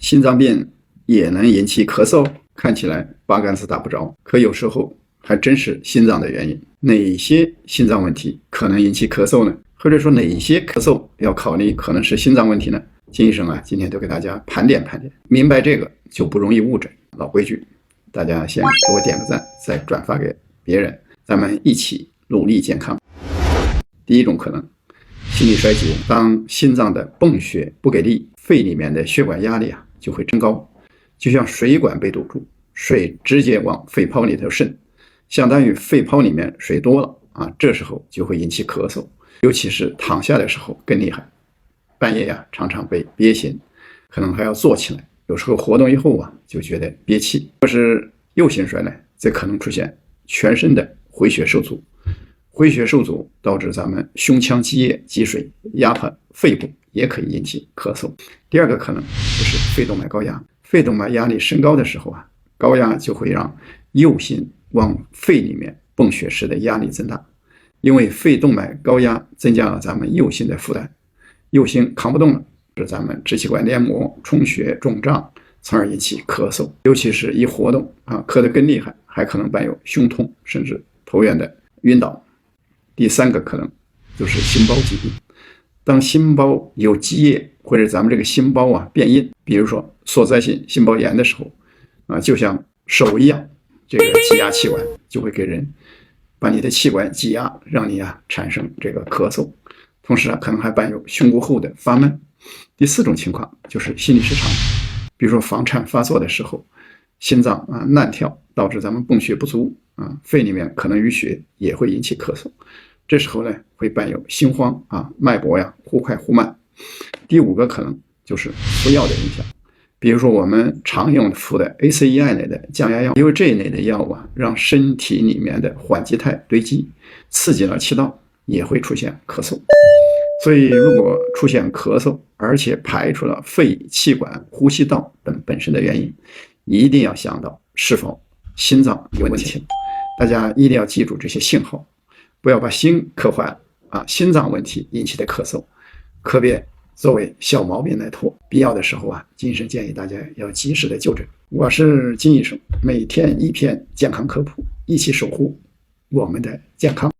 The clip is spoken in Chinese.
心脏病也能引起咳嗽，看起来八竿子打不着，可有时候还真是心脏的原因。哪些心脏问题可能引起咳嗽呢？或者说哪些咳嗽要考虑可能是心脏问题呢？金医生今天就给大家盘点盘点，明白这个就不容易误诊。老规矩，大家先给我点个赞，再转发给别人，咱们一起努力健康。第一种可能，心力衰竭，当心脏的泵血不给力，肺里面的血管压力就会增高，就像水管被堵住，水直接往肺泡里头渗，相当于肺泡里面水多了这时候就会引起咳嗽，尤其是躺下的时候更厉害，半夜常常被憋醒，可能还要坐起来，有时候活动以后就觉得憋气。或是右心衰呢，则可能出现全身的回血受阻，回血受阻导致咱们胸腔积液积水，压迫肺部，也可以引起咳嗽。第二个可能就是肺动脉高压，肺动脉压力升高的时候高压就会让右心往肺里面泵血时的压力增大，因为肺动脉高压增加了咱们右心的负担，右心扛不动了，使咱们支气管黏膜充血肿胀，从而引起咳嗽。尤其是一活动咳得更厉害，还可能伴有胸痛，甚至头晕的晕倒。第三个可能就是心包疾病，当心包有积液或者咱们这个心包变硬，比如说所在性心包炎的时候就像手一样，这个挤压气管，就会给人把你的气管挤压，让你产生这个咳嗽，同时可能还伴有胸部后的发闷。第四种情况就是心律失常，比如说房颤发作的时候，心脏乱跳，导致咱们泵血不足肺里面可能淤血，也会引起咳嗽。这时候呢，会伴有心慌脉搏忽快忽慢。第五个可能就是服药的影响，比如说我们常用服的 ACEI 类的降压药，因为这一类的药让身体里面的缓激肽堆积，刺激了气道，也会出现咳嗽。所以如果出现咳嗽，而且排除了肺、气管、呼吸道等本身的原因，一定要想到是否心脏有问题。大家一定要记住这些信号，不要把心咳坏了心脏问题引起的咳嗽，可别作为小毛病来拖。必要的时候金医生建议大家要及时的就诊。我是金医生，每天一篇健康科普，一起守护我们的健康。